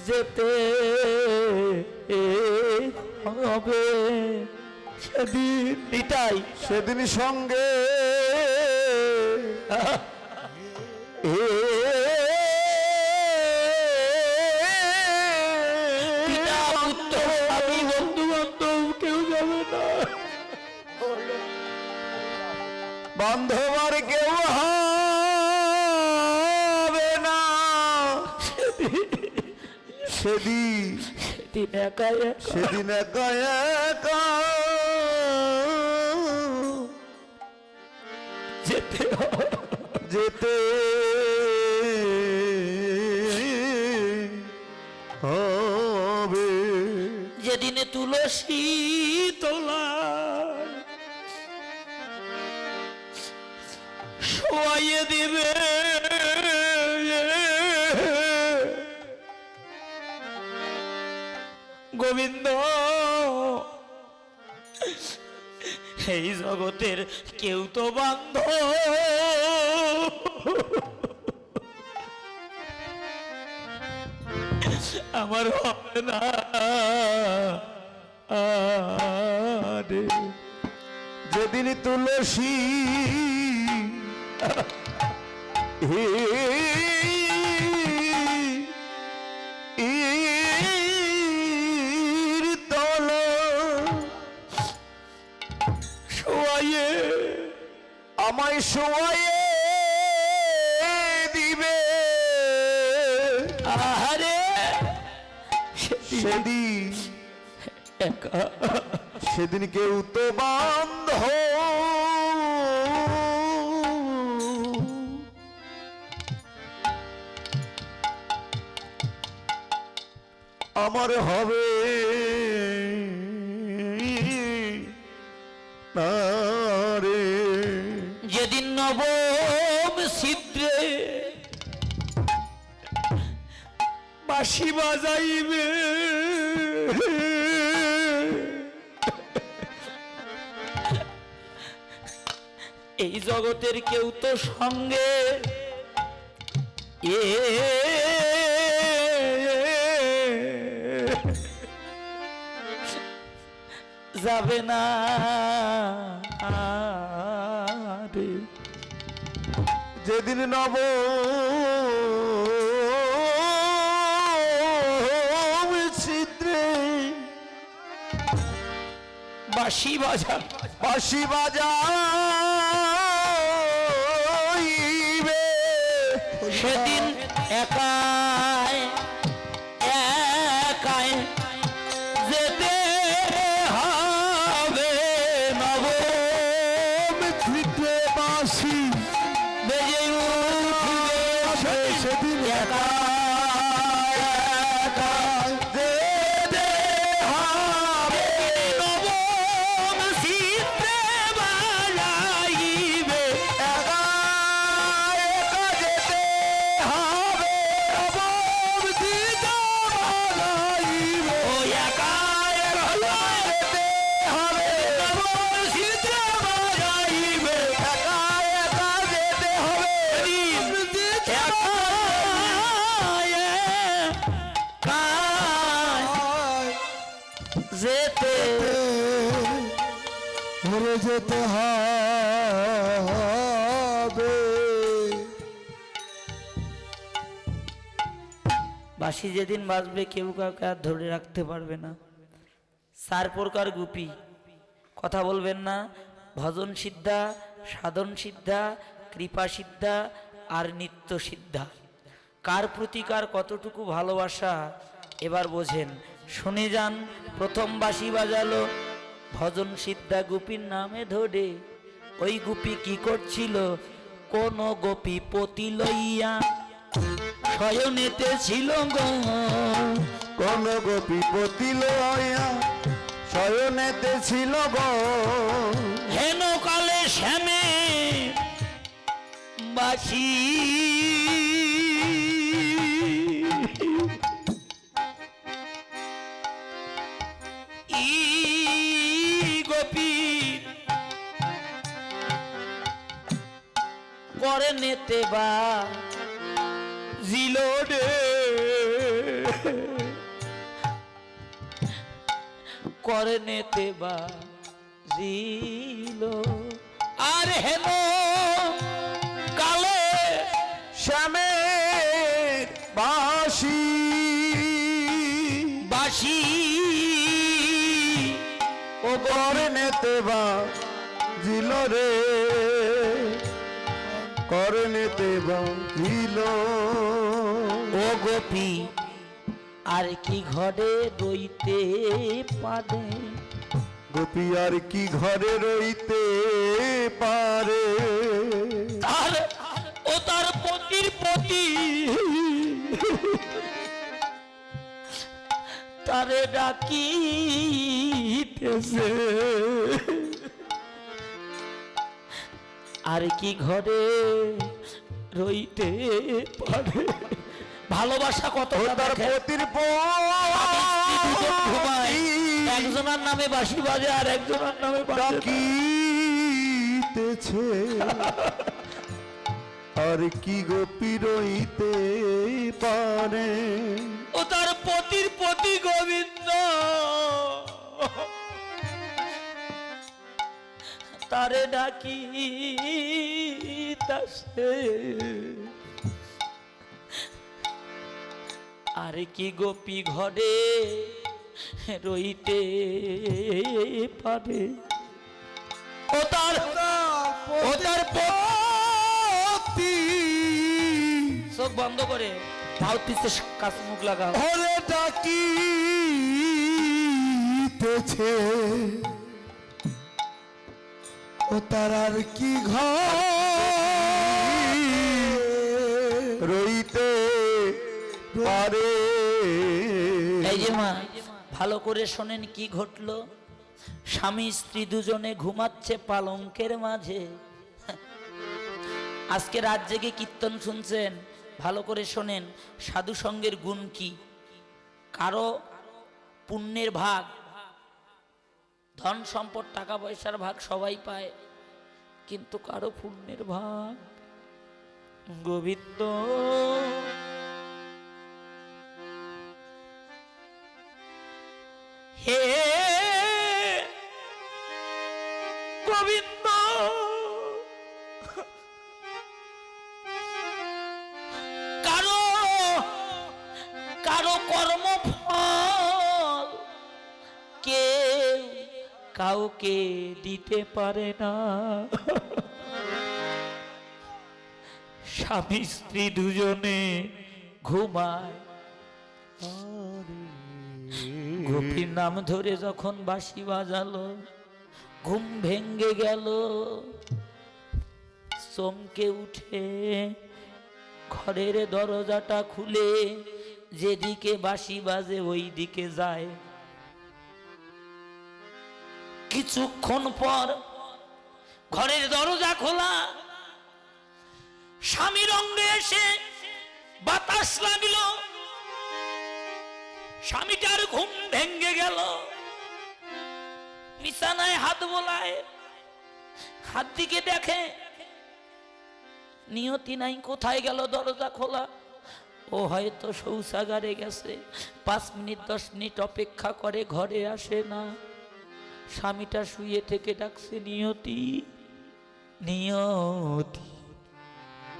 যেতে হবে সেদিন, এটাই সেদিন সঙ্গে আমি বন্ধু বান্ধব কেউ যাবে না, বান্ধব আর কেউ হবে না। সেদিন একা সেদিন একা একা যেতে যেতে হবে। যেদিনে তুলসী তলায় শোয়াইয়ে দিবে গোবিন্দ, এই জগতের কেউ তো বান্ধব আমার হবে না রে। যেদিন তুলসী শোয়াইয়ে আমায় শোয়াইয়ে দিবে, আহারে সেদিন সেদিন কেউ তো বান্ধব আমার হবে না রে। যেদিন নবম ছিদ্রে বাঁশি বাজাইবে এই জগতের কেউ তো সঙ্গে যাবে না রে। যেদিন নব ছিদ্রে বাঁশি বাজা বাঁশি বাজাইবে, সেদিন একাই একাই যেতে হবে নবম ছিদ্রে বাঁশি বেজে উঠবে সেদিন একা যেতে হবে। নবম ছিদ্রে বাজাইবে একা একা যেতে হবে, নবম ছিদ্রে বাজাইবে। ও একা একা যেতে হবে, নবম ছিদ্রে বাজাইবে একা একা যেতে হবে, যেতে ঘুরে যেতে হবে। বাঁশি যেদিন বাজবে কেউ কাউকে আর ধরে রাখতে পারবে না। 4 প্রকার গুপি, কথা বলবেন না। ভজন সিদ্ধা, সাধন সিদ্ধা, কৃপা সিদ্ধা আর নিত্য সিদ্ধা। কার প্রতি কার কতটুকু ভালোবাসা এবার বোঝেন, শুনে যান। প্রথম বাঁশি বাজালো ভজন সিদ্ধা গুপির নামে ধরে। ওই গুপি কি করছিল? কোন গোপী পতি লইয়া শয়নেতে ছিল গো, কোন গোপীপতি লয়া শয়নেতে ছিল গো। হেন কালে শ্যামে বাঁশি গোপী করে নেতে বা জিলো রে। করনেতে বাজিল আর হেন কালে শ্যামের বাসি বাসি ও করনেতে বাজিল রে, করনেতে বাজিল। ও গোপী আর কি ঘরে রইতে পারে, গোপী আর কি ঘরে রইতে পারে, তার ও তার পতির পতি তারে ডাকিতেছে, আর কি ঘরে রইতে পারে। ভালোবাসা কত তার পতির একজনের নামে বাঁশি বাজে আর একজনের নামে ডাকিতেছে, আর কি গোপী রইতে পারে। ও তার পতির পতি গোবিন্দ তারে ডাকিতেছে, আর কি গোপী ঘরে রইতে পারে। ও তার পতি চোখ বন্ধ করে ভাও পিছে কাছ মুখ লাগাও। ওরে ডাকিতেছে, ও তার আর কি ঘর রইতে পারে। এই যে মা ভালো করে শোনেন কি ঘটলো। স্বামী স্ত্রী দুজনে ঘুমাচ্ছে পালঙ্কের মাঝে। আজকে রাত জেগে কীর্তন শুনছেন, ভালো করে শোনেন। সাধু সঙ্গের গুণ কি? কারো পুণ্যের ভাগ, ধন সম্পদ টাকা পয়সার ভাগ সবাই পায়, কিন্তু কারো পুণ্যের ভাগ গোবিন্দ হে গোবিন্দ কারো কারো কর্মফল কেউ কাউকে দিতে পারে না। স্বামী স্ত্রী দুজনে ঘুমায়, গোপীর নাম ধরে যখন বাঁশি বাজালো, ঘুম ভেঙ্গে গেল। চমকে উঠে ঘরের দরজাটা খুলে যেদিকে বাঁশি বাজে ওই দিকে যায়। কিছুক্ষণ পর ঘরের দরজা খোলা, স্বামীর অঙ্গে এসে বাতাস লাগলো। স্বামীটার ঘুম ভেঙ্গে গেল, বিছানায় হাত বোলায়, হাত দিকে দেখে নিয়তি নাই। কোথায় গেল? দরজা খোলা। ও হয়তো শৌচাগারে গেছে। 5 মিনিট 10 মিনিট অপেক্ষা করে, ঘরে আসে না। স্বামীটা শুয়ে থেকে ডাকছে, নিয়তি নিয়তি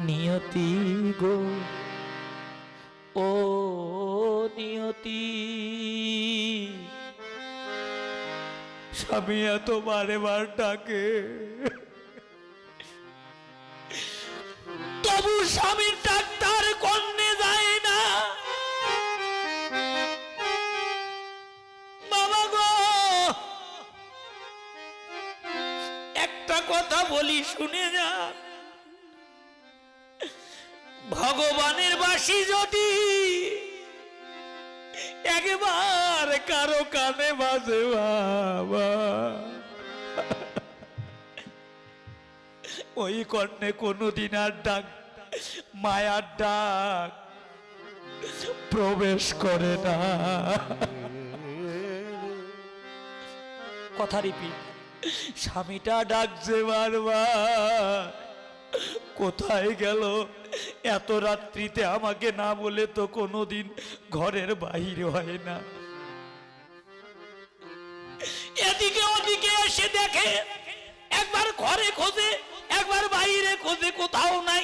নিয়তি গো, ও নিয়তি। স্বামী এত বারে বার ডাকে, তবু স্বামীর ডাক্তার কর্ণে যায় না। বাবা গো, একটা কথা বলি শুনে যা। ভগবানের বাঁশি যদি একবার কারো কানে বাজে বাবা, ওই কর্ণে কোনোদিন আর ডাক, মায়ার ডাক প্রবেশ করে না। কথা রিপিট, স্বামীটা ডাকছে বারবার, কোথায় গেল? এত রাত্রিতে আমাকে না বলে তো কোনোদিন ঘরের বাহির হয় না। এদিকে ওদিকে এসে দেখে, একবার ঘরে খোঁজে, একবার বাইরে খোঁজে, কোথাও নাই।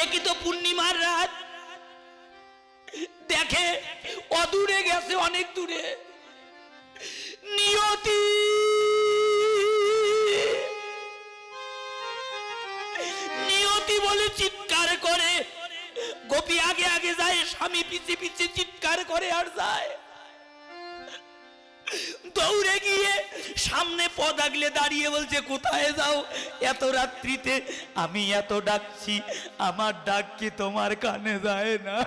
একই তো পূর্ণিমার রাত, দেখে অদূরে গেছে, অনেক দূরে। নিয়তি, নিয়তি বলে চিৎকার করে। গোপী আগে আগে যায়, স্বামী পিছে পিছে চিৎকার করে আর যায়। দৌড়ে গিয়ে সামনে পথ আগলে দাঁড়িয়ে বলছে, কোথায় যাও এত রাত্রিতে? আমি এত ডাকছি, আমার ডাক কি তোমার কানে যায় না?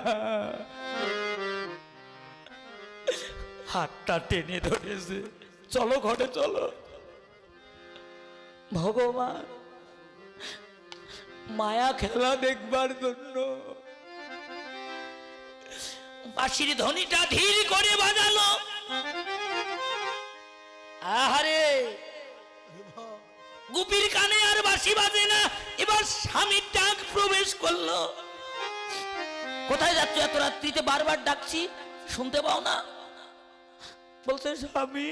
হাতটা টেনে ধরেছে, চলো ঘরে চলো। ভগবান মায়া খেলা দেখবার জন্য বাঁশির ধ্বনিটা ধীর করে বাজালো। আহারে, গুপির কানে আর বাঁশি বাজে না, এবার স্বামীর ডাক প্রবেশ করলো। কোথায় যাচ্ছ এত রাত্রিতে? বারবার ডাকছি, শুনতে পাও না? বলছে, স্বামী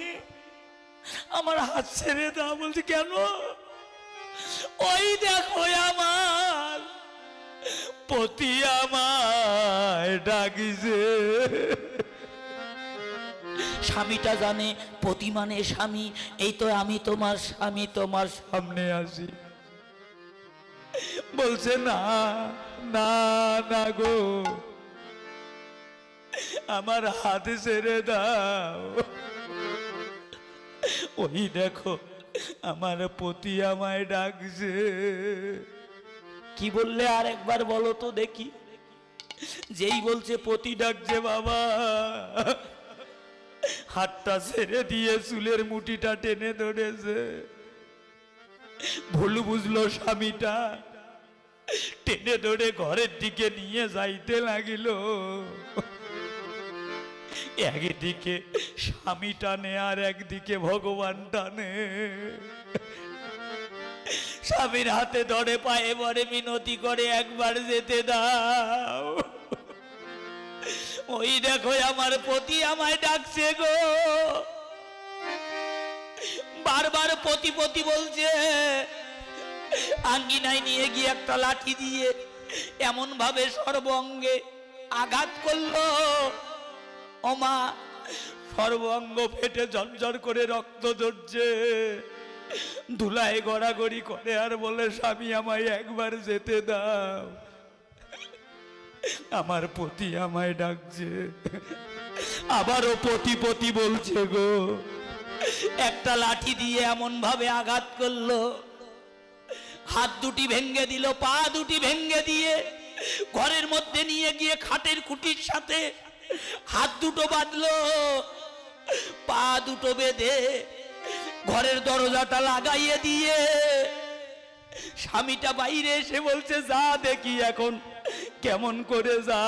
আমার হাত ছেড়ে দাও। বলছে, কেন? ওই দেখো আমার পতি আমায় ডাকিছে। স্বামীটা জানে পতি মানে স্বামী। এই তো আমি তোমার স্বামী, তোমার সামনে আসি। বলছে, না না না গো, আমার হাত ছেড়ে দাও। ওই দেখো আমার পতি আমায় ডাকছে। কি বললে আর একবার বলো তো দেখি। যেই বলছে পতি ডাকছে, বাবা হাতটা ছেড়ে দিয়ে চুলের মুঠিটা টেনে ধরেছে। ভুল বুঝলো স্বামীটা, টেনে ধরে ঘরের দিকে নিয়ে যাইতে লাগিল। একদিকে স্বামী টানে আর একদিকে ভগবান টানে। স্বামীর হাতে ধরে পায়ে পড়ে মিনতি করে, একবার যেতে দাও। ওই দেখো আমার পতি আমায় ডাকছে গো। বারবার পতি পতি বলছে। আঙ্গিনায় নিয়ে গিয়ে একটা লাঠি দিয়ে এমন ভাবে সর্বাঙ্গে আঘাত করলো, ওমা সর্বাঙ্গ ফেটে ঝরঝর করে রক্ত ঝরছে। ধুলায় গড়াগড়ি করে আর বলে, স্বামী আমায় একবার যেতে দাও, আমার পতি আমায় ডাকছে। আবারও পতি পতি বলছে গো। একটা লাঠি দিয়ে এমন ভাবে আঘাত করলো, হাত দুটি ভেঙ্গে দিল, পা দুটি ভেঙ্গে দিয়ে ঘরের মধ্যে নিয়ে গিয়ে খাটের খুঁটির সাথে হাত দুটো বাঁধলো, পা দুটো বেঁধে ঘরের দরজাটা লাগাইয়ে দিয়ে স্বামীটা বাইরে এসে বলছে, যা দেখি এখন কেমন করে যা।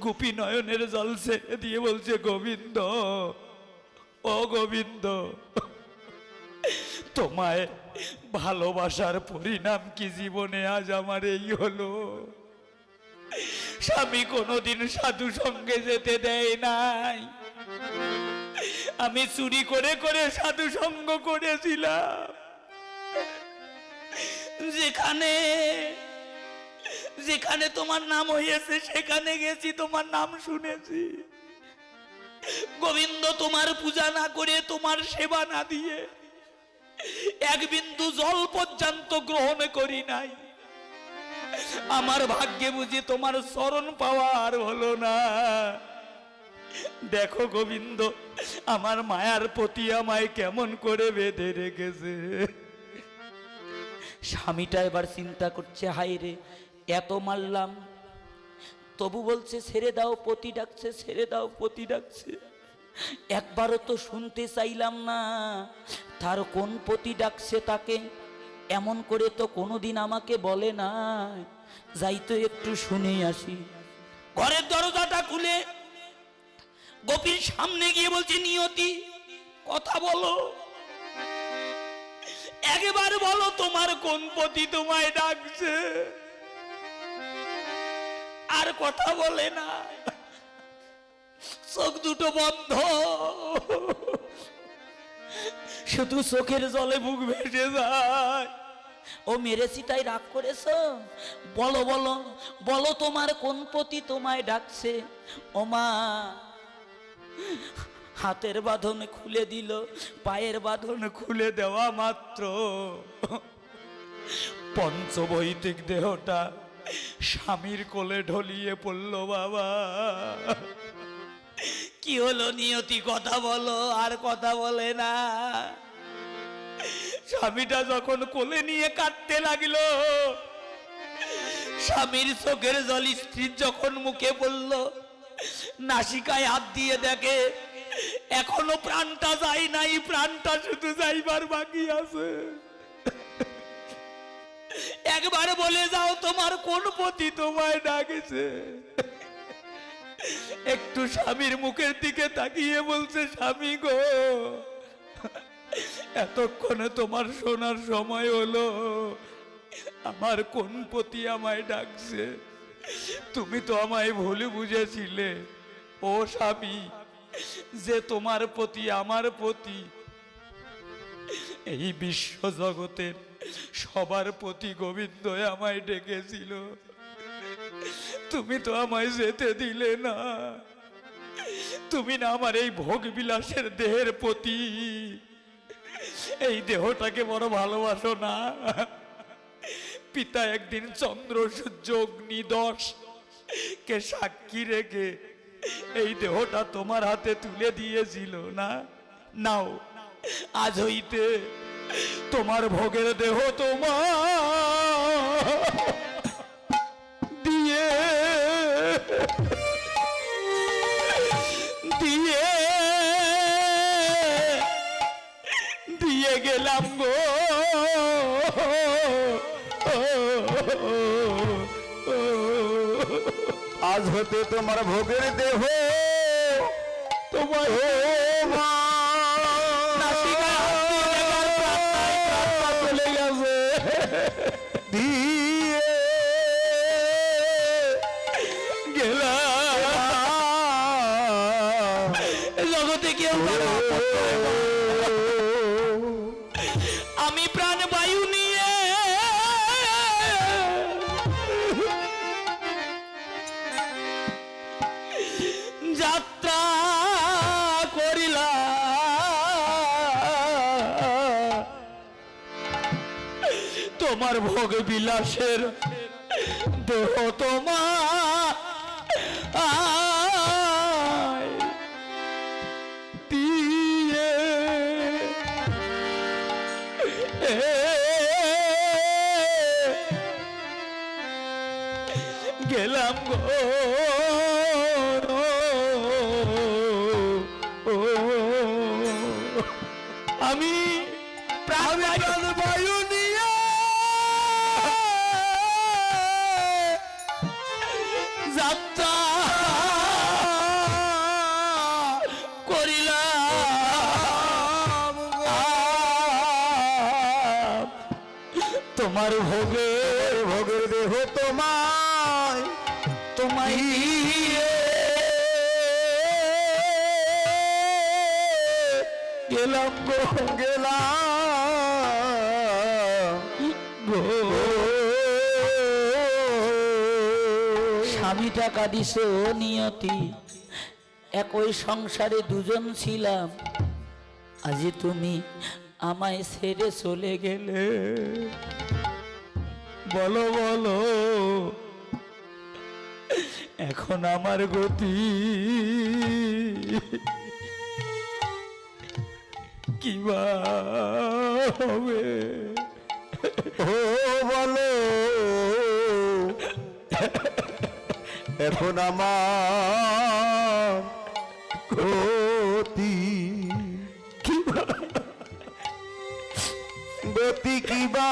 গুপি নয়নের জল ছেড়ে দিয়ে বলছে, গোবিন্দ ও গোবিন্দ, তোমায় ভালোবাসার পরিণাম কি জীবনে আজ আমার এই হলো। স্বামী কোনোদিন সাধু সঙ্গে যেতে দেয় নাই, আমি চুরি করে করে সাধু সঙ্গ করেছিলাম। যেখানে যেখানে তোমার নাম হয়েছে সেখানে গেছি, তোমার নাম শুনেছি। গোবিন্দ তোমার পূজা না করে, তোমার সেবা না দিয়ে এক বিন্দু জল পর্যন্ত গ্রহণ করি নাই। আমার ভাগ্যে বুঝি তোমার চরণ পাওয়ার হলো না। দেখো গোবিন্দ, আমার মায়ার পতি আমায় কেমন করে বেঁধে রেখেছে। স্বামীটা এবার চিন্তা করছে, হায় রে এত মারলাম, তবু বলছে ছেড়ে দাও, পতি ডাকছে, ছেড়ে দাও, পতি ডাকছে। একবারও তো শুনতে চাইলাম না তার কোন পতি ডাকছে তাকে। এমন করে তো কোনোদিন আমাকে বলে না। যাই তো একটু শুনেই আসি। ঘরের দরজাটা খুলে গোপীর সামনে গিয়ে বলছে, নিয়তি কথা বলো। একবার বলো তোমার কোন পতি তোমায় ডাকছে। আর কথা বলে না, চোখ দুটো বন্ধ, শুধু চোখের জলে বুক ভেসে যায়। ও মেরেছি তাই রাগ করেছো? বলো বলো বলো তোমার কোন পতি তোমায় ডাকছে। ও মা, হাতের বাঁধন খুলে দিল, পায়ের বাঁধন খুলে দেওয়া মাত্র পঞ্চবৈদিক দেহটা স্বামীর কোলে ঢলিয়ে পড়ল। বাবা, কি হলো নিয়তি, কথা বলো। আর কথা বলে না। স্বামীটা যখন কোলে নিয়ে কাঁদতে লাগলো, স্বামীর চোখের জল স্ত্রীর যখন মুখে পড়ল, নাসিকায় হাত দিয়ে দেখে এখনো প্রাণটা যায় নাই, প্রাণটা শুধু যাইবার বাকি আছে। একবার বলে যাও তোমার কোন পতি তোমায় ডাকেছে। একটু স্বামীর মুখের দিকে তাকিয়ে বলছে, স্বামী গো, এতক্ষণে তোমার শোনার সময় হলো, আমার কোন পতি আমায় ডাকছে। তুমি তো আমায় ভুল বুঝেছিলে ও স্বামী, যে তোমার পতি আমার পতি। এই বিশ্ব জগতের সবার পতি গোবিন্দ আমায় ডেকেছিল, তুমি তো আমায় যেতে দিলে না। তুমি না আমার এই ভোগ বিলাসের দেহের পতি, এই দেহটাকে বড় ভালোবাসো না। পিতা একদিন চন্দ্র সূর্য অগ্নি 10 কে সাক্ষী রেখে এই দেহটা তোমার হাতে তুলে দিয়েছিল না। নাও, আজ হইতে তোমার ভোগের দেহ তোমার দিয়ে দিয়ে দিয়ে গেলাম গো। আজ হতে তোমার ভোগের দেহ তোমার চলে গেছে দিয়ে গেলাম। জগতে কেউ আমি প্রাণ বায়ু নিয়ে যাত্রা করিলাম, তোমার ভোগ বিলাসের দেহ তোমার দিয়ে গেলাম গো। আমি প্রাণ বায়ু নিয়ে যাত্রা করিলাম, তোমার ভোগের দেহ তোমায় তোমায় দিয়ে গেলাম গো, গেলাম গো। স্বামীটা কাঁদিস নিয়তি, একই সংসারে দুজন ছিলাম, আজি তুমি আমায় ছেড়ে চলে গেলে। বলো বলো এখন আমার গতি কিবা হবে? ও বলো এখন আমার গতি গতি কিবা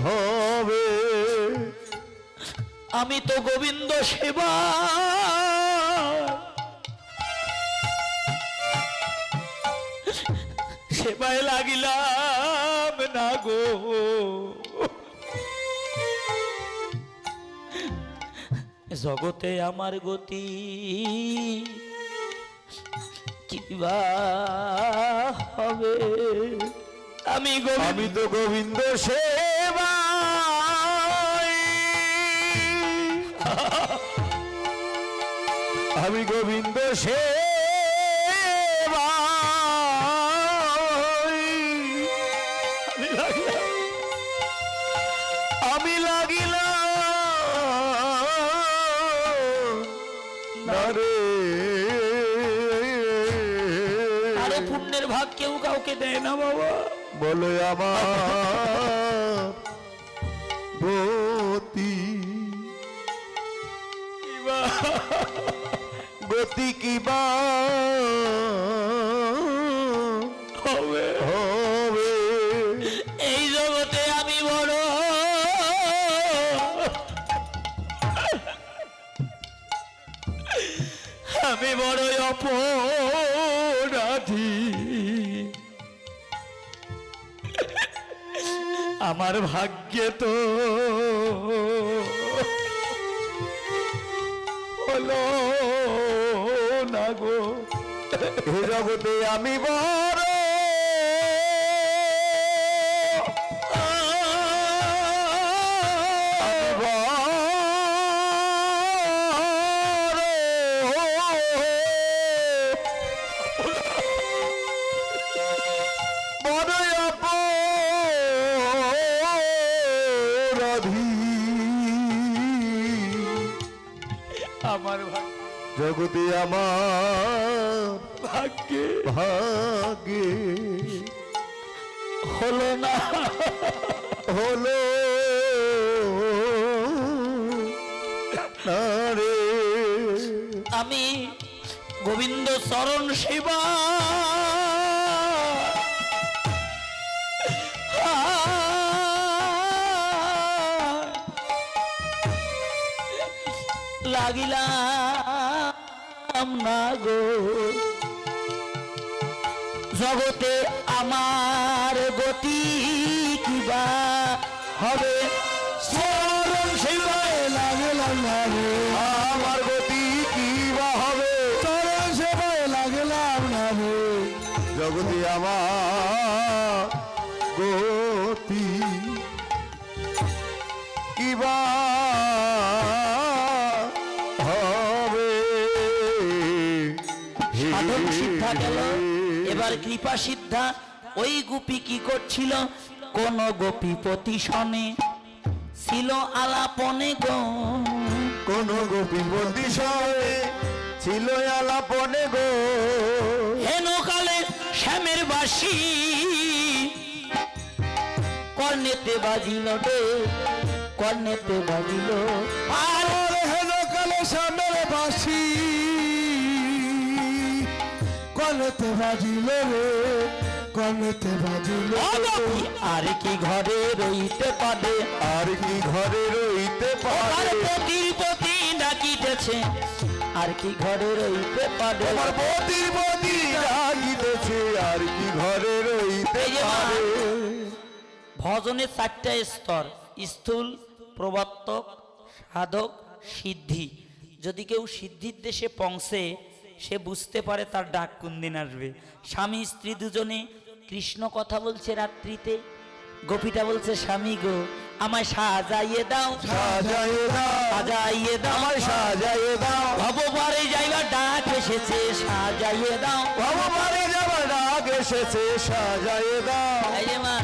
হবে? আমি তো গোবিন্দ সেবা সেবায় লাগিলাম না গো। জগতে আমার গতি কিবা হবে। আমি আমি তো গোবিন্দ সেবা, আমি গোবিন্দ সেবা, আমি লাগিলাম না রে। আরে পুণ্যের ভাগ কেউ কাউকে দেয় না বাবা। বলে আমার গতি, গতি কিবা হবে হবে। এই জগতে আমি বড় আমি বড়ই অপরাধী। আমার ভাগ্যে তো হলো না গো। এ জগতে আমি বড় আমার জগতে আমার ভাগ্যে ভাগ্যে হলো না হলো না রে। আমি গোবিন্দ চরণ সেবা লাগিলাম না গো। জগতে আমার গতি কিবা হবে। চরণ সেবায় লাগিলাম না রে। আমার গতি কিবা হবে। চরণ সেবায় লাগিলাম না রে। জগতে আমার গতি কিবা হবে। সাধন সিদ্ধা গেল, এবার কৃপা সিদ্ধা। ওই গোপী কি করছিল? কোন গোপীপতি সনে ছিল আলাপনে গো। কোন গোপীপতি সনে ছিল আলাপনে গো। হেন কালে শ্যামের বাসি কর্ণেতে বাজিল রে, কর্ণেতে বাজিল। আর হেন কালে শ্যামের বাসি কর্ণেতে বাজিল রে, কর্ণেতে বাজিল। আর কি ঘরে রইতে পারে, আর কি ঘরে রইতে আর পারে। পতির পতি ডাকিতেছে, আর কি ঘরে রইতে পারে। আমার পতির পতি ডাকিতেছে, আর কি ঘরে রইতে পারে। ভজনের চারটা স্তর: স্থূল, প্রবর্তক, সাধক, সিদ্ধি। যদি কেউ সিদ্ধির দেশে পৌঁছে, সে বুঝতে পারে তার ডাক কোন দিন আসবে। স্বামী স্ত্রী দুজনে কৃষ্ণ কথা বলছে রাত্রিতে। গোপীটা বলছে, স্বামী গো আমায় সাজাইয়ে দাও, সাজাইয়ে দাও, সাজাইয়ে দাও, আমায় সাজাইয়ে দাও। ভববারে যাইবার ডাক এসেছে, সাজাইয়ে দাও। ভববারে যাবার ডাক এসেছে, সাজাইয়ে দাও। এই যে মা,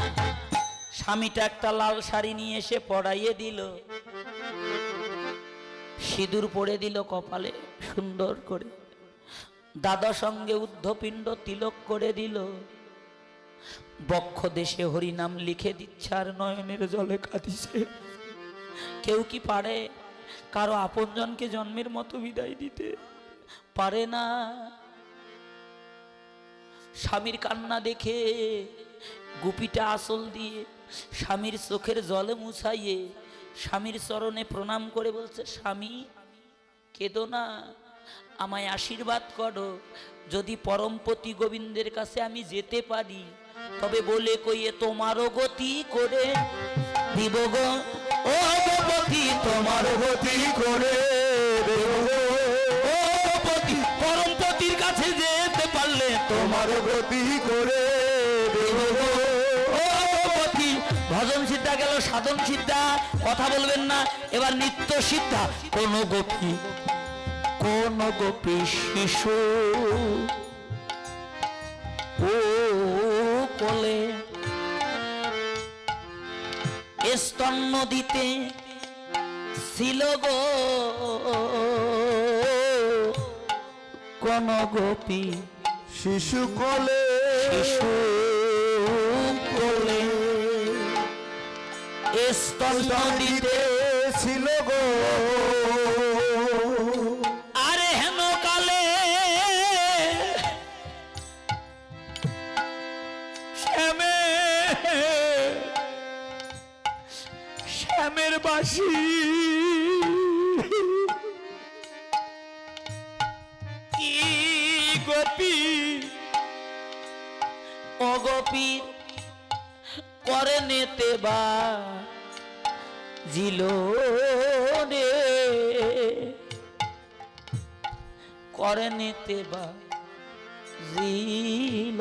স্বামীটা একটা লাল শাড়ি নিয়ে এসে পরাইয়ে দিল, সিঁদুর পরে দিল কপালে সুন্দর করে, দাদা সঙ্গে ঊর্ধ্বপিণ্ড তিলক করে দিল, বক্ষ দেশে হরিনাম লিখে দিচ্ছে আর নয়নের জলে কাঁদিছে। কেউ কি পারে কারো আপনজনকে জন্মের মতো বিদায় দিতে? পারে না। স্বামীর কান্না দেখে গুপিটা আঁচল দিয়ে স্বামীর চোখের জলে মুছাইয়ে স্বামীর চরণে প্রণাম করে বলছে, স্বামী কেঁদো না, আমায় আশীর্বাদ করো। যদি পরমপতি গোবিন্দের কাছে আমি যেতে পারি, তবে বলে কইয়ে তোমারও গতি করে দিব গো ও গোপতি, তোমার গতি করে দেব গো, ও গোপতি, পরমপতির কাছে যেতে পারলে তোমার গতি করে দেব গো, ও গোপতি। ভজন সিদ্ধা গেল, সাধন সিদ্ধা কথা বলবেন না। এবার নিত্য সিদ্ধা। কোন গোপী, কোন গোপী শিশু ও কোলে স্তন্য দিতে ছিল গো, কোন গোপী শিশু কোলে, শিশু কোলে স্তন্য দিতে ছিল গো, আরে হেন কালে শ্যামের বাসি কি গোপী ও গোপী করে নেতে বা জিল রে, করে নিতে বা জিল